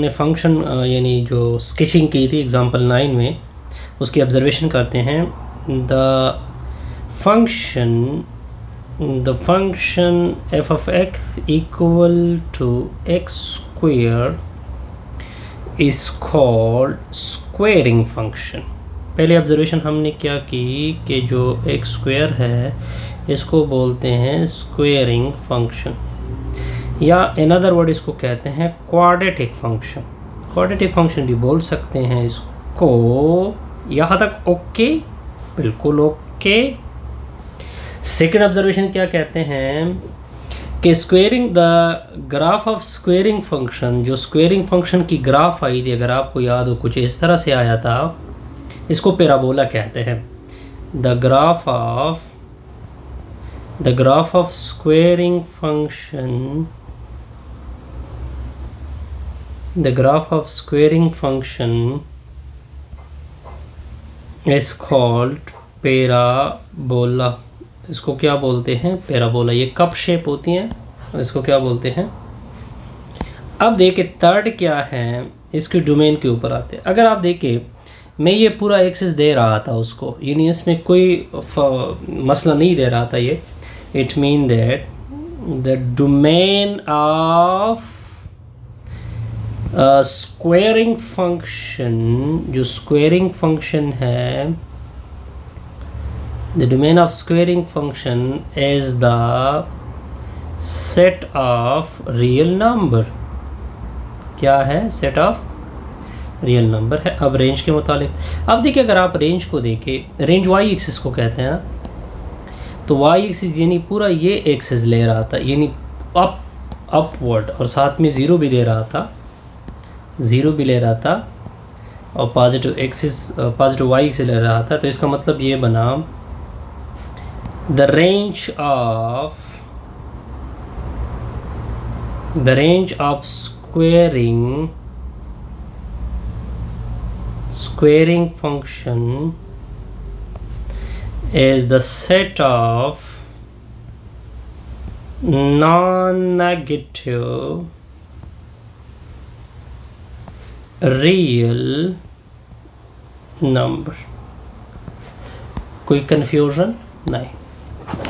हमने फंक्शन यानी जो स्केचिंग की थी एग्जांपल 9 में, उसकी ऑब्जर्वेशन करते हैं। The function f of x equal to x square is called squaring function। पहले ऑब्जर्वेशन हमने क्या की कि जो x स्क्वायर है इसको बोलते हैं स्क्वेयरिंग फंक्शन, या इन अदर वर्ड इसको कहते हैं क्वाड्रेटिक फंक्शन। क्वाड्रेटिक फंक्शन भी बोल सकते हैं इसको। यहाँ तक ओके, बिल्कुल ओके। सेकेंड ऑब्जर्वेशन क्या कहते हैं कि squaring the graph of squaring function, जो स्क्वेयरिंग फंक्शन की ग्राफ आई थी, अगर आपको याद हो कुछ इस तरह से आया था, इसको पैराबोला कहते हैं। The graph of squaring function, the graph of squaring function is called parabola। इसको क्या बोलते हैं? पैराबोला। ये कप शेप होती हैं, इसको क्या बोलते हैं? अब देखिए थर्ड क्या है, इसके डोमेन के ऊपर आते हैं। अगर आप देखिए मैं ये पूरा एक्सेस दे रहा था उसको, यानी इसमें कोई मसला नहीं दे रहा था ये। It mean that the domain of squaring function, जो स्क्वेयरिंग फंक्शन है, the domain of squaring function is the set of real number. क्या है? सेट ऑफ रियल नंबर है। अब रेंज के मुतालिक, अब देखिए अगर आप रेंज को देखें, रेंज वाई एक्सिस को कहते हैं ना, तो वाई एक्सिस यानी पूरा ये एक्सिस ले रहा था, यानी अपवर्ड, और साथ में ज़ीरो भी दे रहा था, ज़ीरो भी ले रहा था, और positive axis, positive Y axis ले रहा था। तो इसका मतलब ये बना the range of squaring function is the set of non-negative real number। कोई कन्फ्यूजन नहीं,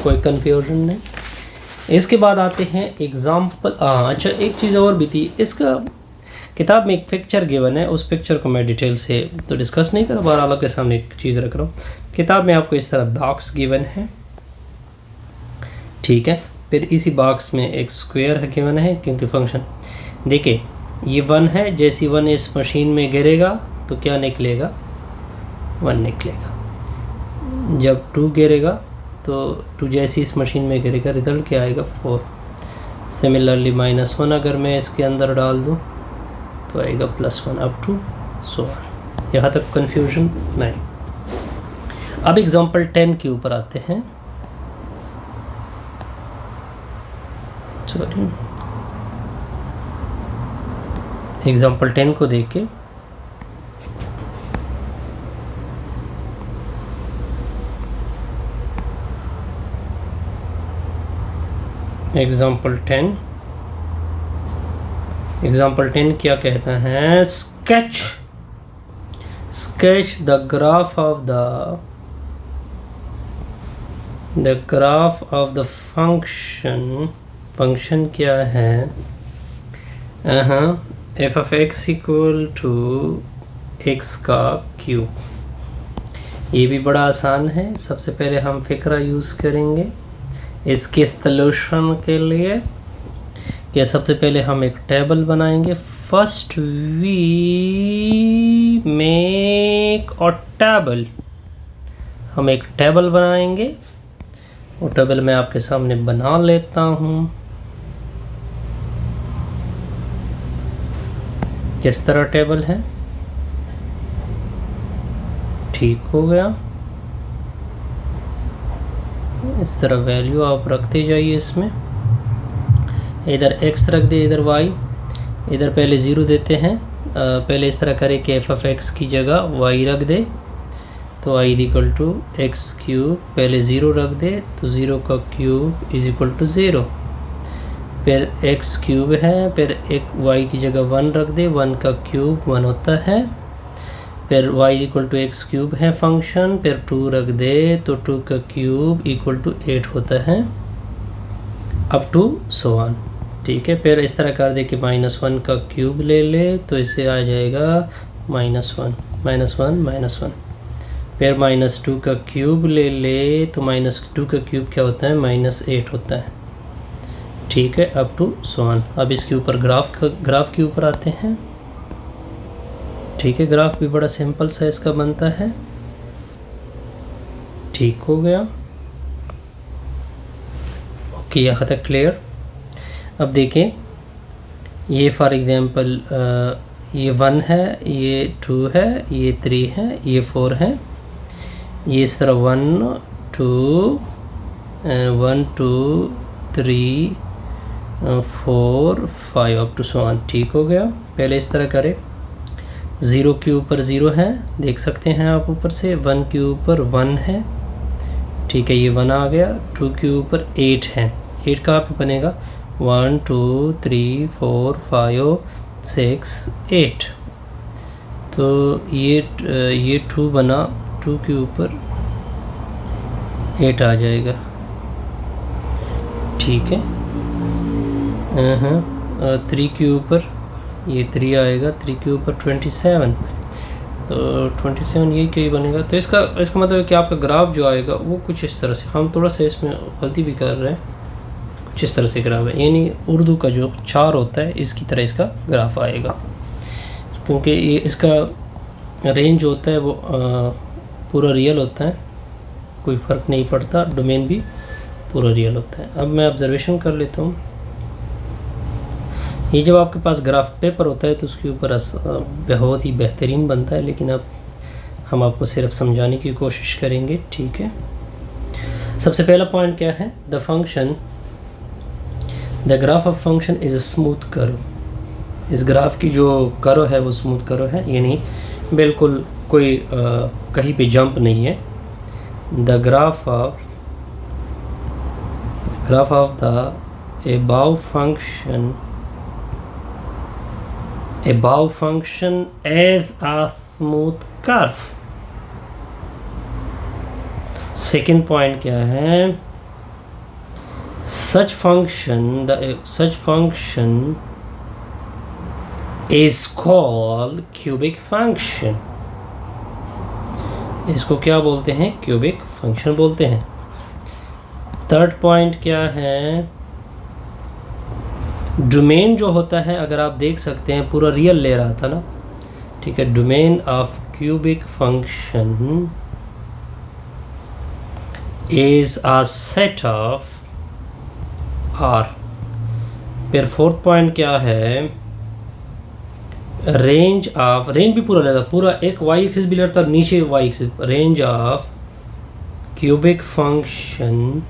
कोई कन्फ्यूजन नहीं। इसके बाद आते हैं एग्जाम्पल। अच्छा एक चीज़ और भी थी, इसका किताब में एक पिक्चर गिवन है, उस पिक्चर को मैं डिटेल से तो डिस्कस नहीं कर, बहरहाल आपके सामने एक चीज़ रख रहा हूँ। किताब में आपको इस तरह बॉक्स गिवन है, ठीक है, फिर इसी बॉक्स में एक स्क्वायर है गिवन है, क्योंकि फंक्शन देखिए ये 1 है, जैसी 1 इस मशीन में गिरेगा तो क्या निकलेगा? 1 निकलेगा। जब 2 गिरेगा तो 2 जैसी इस मशीन में गिरेगा, रिजल्ट क्या आएगा? 4। सिमिलरली -1 अगर मैं इसके अंदर डाल दूँ तो आएगा +1 अप टू सो ऑन। यहाँ तक कन्फ्यूजन नहीं। अब एग्जाम्पल 10 के ऊपर आते हैं। सॉरी, एग्जाम्पल 10 को देख के एग्जाम्पल 10 क्या कहता है? Sketch the graph of the function क्या है? f of x equal to x का क्यूब। ये भी बड़ा आसान है। सबसे पहले हम फिक्रा यूज़ करेंगे इसके सॉल्यूशन के लिए, कि सबसे पहले हम एक टेबल बनाएंगे। First we make a table, हम एक टेबल बनाएंगे। वो टेबल मैं आपके सामने बना लेता हूँ। किस तरह टेबल है? ठीक हो गया। इस तरह वैल्यू आप रखते जाइए। इसमें इधर x रख दे, इधर y, इधर पहले 0 देते हैं। पहले इस तरह करें कि f of x की जगह y रख दे, तो y equal to X cube, पहले 0 रख दे तो 0 का क्यूब इज इक्वल टू 0। फिर एक्स क्यूब है, फिर एक वाई की जगह 1 रख दे, 1 का क्यूब 1 होता है, फिर y equal to X cube है फंक्शन, फिर 2 रख दे तो 2 का क्यूब इक्वल टू 8 होता है, अप टू सो ऑन। ठीक है, फिर इस तरह कर दे कि -1 का क्यूब ले ले तो इससे आ जाएगा -1 -1 फिर -2 का क्यूब ले ले तो -2 का क्यूब क्या होता है, -8 होता है। ठीक है, अप टू सो ऑन। अब इसके ऊपर ग्राफ के ऊपर आते हैं। ठीक है, ग्राफ भी बड़ा सिंपल सा इसका बनता है। ठीक हो गया, ओके, यहाँ तक क्लियर। अब देखें, ये फॉर एग्जांपल ये 1 है, ये 2 है, ये 3 है, ये 4 है, ये इस तरह 1 2 3 4 5 अप टू सो ऑन। ठीक हो गया। पहले इस तरह करें, 0 के ऊपर 0 है, देख सकते हैं आप ऊपर से, 1 के ऊपर 1 है। ठीक है, ये 1 आ गया। 2 के ऊपर 8 है, 8 कहाँ पे बनेगा, 1 2 3 4 5 6 8, तो ये 2 बना, 2 के ऊपर 8 आ जाएगा। ठीक है, 3 के ऊपर ये 3 आएगा, 3 के ऊपर 27, तो 27 यही कहीं बनेगा। तो इसका मतलब है कि आपका ग्राफ जो आएगा वो कुछ इस तरह से, हम थोड़ा सा इसमें गलती भी कर रहे हैं, कुछ इस तरह से ग्राफ है, यानी उर्दू का जो 4 होता है इसकी तरह इसका ग्राफ आएगा, क्योंकि ये इसका रेंज होता है वो पूरा रियल होता है, कोई फ़र्क नहीं पड़ता, डोमेन भी पूरा रियल होता है। अब मैं ऑब्जर्वेशन कर लेता हूँ। ये जब आपके पास ग्राफ पेपर होता है तो उसके ऊपर बहुत ही बेहतरीन बनता है, लेकिन अब हम आपको सिर्फ समझाने की कोशिश करेंगे। ठीक है, सबसे पहला पॉइंट क्या है, the graph of function is a smooth curve. इस ग्राफ की जो कर्व है वो स्मूथ कर्व है, यानी बिल्कुल कोई कहीं पे जंप नहीं है। The graph of the above function as a smooth curve। Second point क्या है, such function is called cubic function। इसको क्या बोलते हैं, क्यूबिक फंक्शन बोलते हैं। थर्ड पॉइंट क्या है, डोमेन जो होता है, अगर आप देख सकते हैं पूरा रियल ले रहा था ना। ठीक है, domain of cubic function is a set of R. फिर फोर्थ पॉइंट क्या है, रेंज भी पूरा लेता, पूरा एक वाई एक्सिस भी लेता, नीचे Y axis, range of cubic function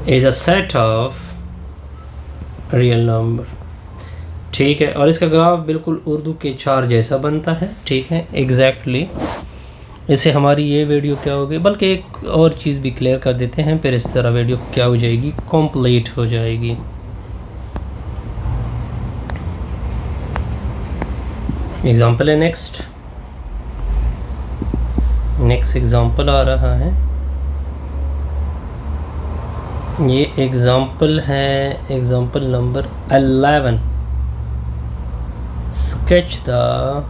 is a set of real number. ठीक है, और इसका ग्राफ बिल्कुल उर्दू के 4 जैसा बनता है। ठीक है, एग्जैक्टली इससे हमारी ये वीडियो क्या होगी, बल्कि एक और चीज़ भी क्लियर कर देते हैं, फिर इस तरह वीडियो क्या हो जाएगी, कंप्लीट हो जाएगी। एग्जाम्पल है नेक्स्ट एग्जाम्पल आ रहा है, ये एग्जाम्पल है example number 11। Sketch the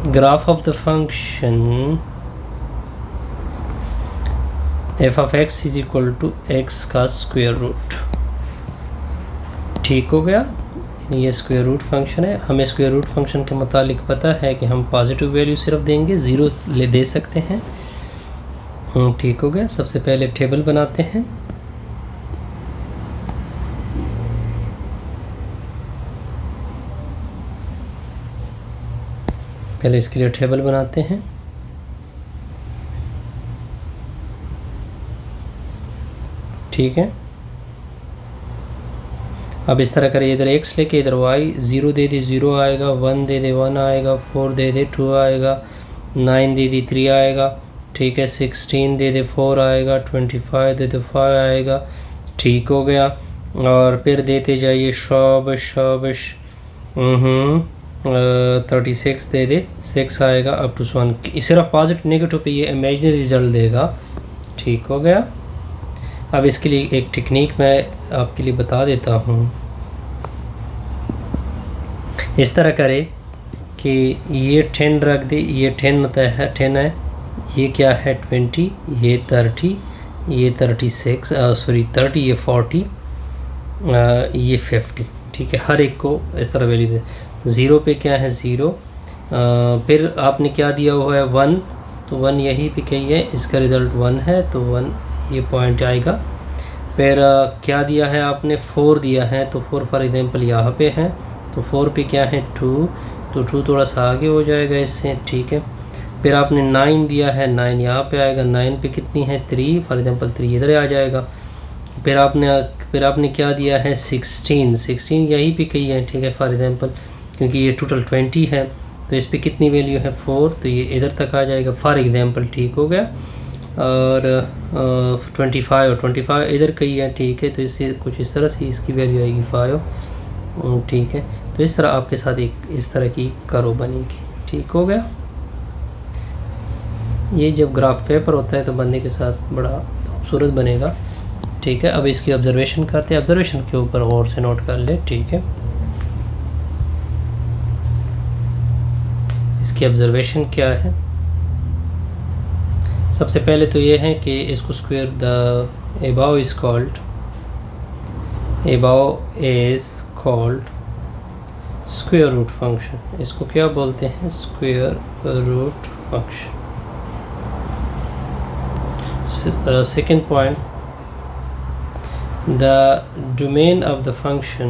graph of the function f of x is equal to x का स्क्वायर रूट। ठीक हो गया, ये स्क्वायर रूट फंक्शन है। हमें स्क्वायर रूट फंक्शन के मुतालिक पता है कि हम पॉजिटिव वैल्यू सिर्फ देंगे, 0 ले दे सकते हैं। ठीक हो गया। सबसे पहले टेबल बनाते हैं। पहले इसके लिए टेबल बनाते हैं। ठीक है, अब इस तरह करें, इधर x लेके इधर y, 0 दे दे 0 आएगा, 1 दे दे 1 आएगा, 4 दे दे 2 आएगा, 9 दे दे 3 आएगा, ठीक है, 16 दे दे 4 आएगा, 25 दे दे 5 आएगा, ठीक हो गया। और फिर देते जाइए शाबाश शाबाश, 36 दे दे 6 आएगा अप टू 1। सिर्फ पॉजिटिव नेगेटिव पे ये इमेजिनरी रिजल्ट देगा, ठीक हो गया। अब इसके लिए एक टेक्निक मैं आपके लिए बता देता हूँ। इस तरह करें कि ये 10 रख दे, ये 10 है 10 है, ये क्या है 20, ये 30, ये 36 सॉरी 30, ये 40, ये 50, ठीक है। हर एक को इस तरह वैल्यू दे। 0 पे क्या है 0, फिर आपने क्या दिया हुआ है 1, तो 1 यहीं पे कही है, इसका रिज़ल्ट 1 है तो 1 ये पॉइंट आएगा। फिर क्या दिया है आपने 4 दिया है, तो 4 फॉर एग्जांपल यहाँ पे है, तो 4 पे क्या है 2, तो 2 थोड़ा सा आगे हो जाएगा इससे, ठीक है। फिर आपने 9 दिया है, 9 यहाँ पे आएगा, 9 पे कितनी है 3, फॉर एग्जांपल 3 इधर आ जाएगा। फिर आपने क्या दिया है 16 यहीं पे कही है, ठीक है, फॉर एग्जांपल क्योंकि ये टोटल 20 है तो इस पे कितनी वैल्यू है 4, तो ये इधर तक आ जाएगा फॉर एग्जांपल, ठीक हो गया। और 25 और 25 इधर कही है, ठीक है, तो इससे कुछ इस तरह से इसकी वैल्यू आएगी 5, ठीक है। तो इस तरह आपके साथ एक इस तरह की करो बनेगी, ठीक हो गया। ये जब ग्राफ पेपर होता है तो बनने के साथ बड़ा खूबसूरत बनेगा, ठीक है। अब इसकी ऑब्जर्वेशन करते हैं, ऑब्जर्वेशन के ऊपर गौर से नोट कर ले, ठीक है। इसकी ऑब्जर्वेशन क्या है, सबसे पहले तो ये है कि इसको square the above is called square root function. इसको क्या बोलते हैं, square root function. Second point, the domain of the function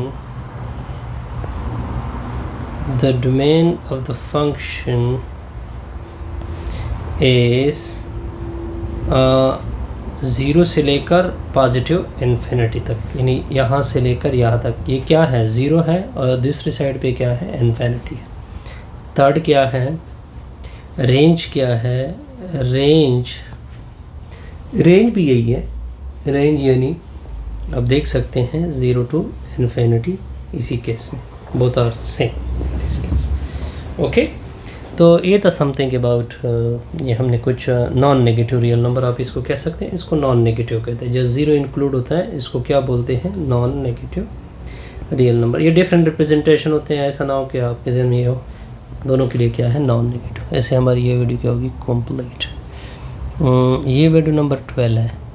is 0 से लेकर पॉजिटिव इन्फिनिटी तक, यानी यहाँ से लेकर यहाँ तक। ये क्या है 0 है और दूसरी साइड पे क्या है इन्फिनिटी है। थर्ड क्या है, रेंज क्या है, रेंज भी यही है, रेंज यानी अब देख सकते हैं 0 to इन्फिनिटी, इसी केस में both are same this case, okay. तो ये था समथिंग अबाउट, ये हमने कुछ नॉन नेगेटिव रियल नंबर आप इसको कह सकते हैं, इसको नॉन नेगेटिव कहते हैं। जो 0 इंक्लूड होता है इसको क्या बोलते हैं, नॉन नेगेटिव रियल नंबर। ये डिफरेंट रिप्रेजेंटेशन होते हैं, ऐसा ना हो कि आपके जहन में ये हो, दोनों के लिए क्या है नॉन नेगेटिव। ऐसे हमारी ये वीडियो क्या होगी कंप्लीट। ये वीडियो नंबर 12 है।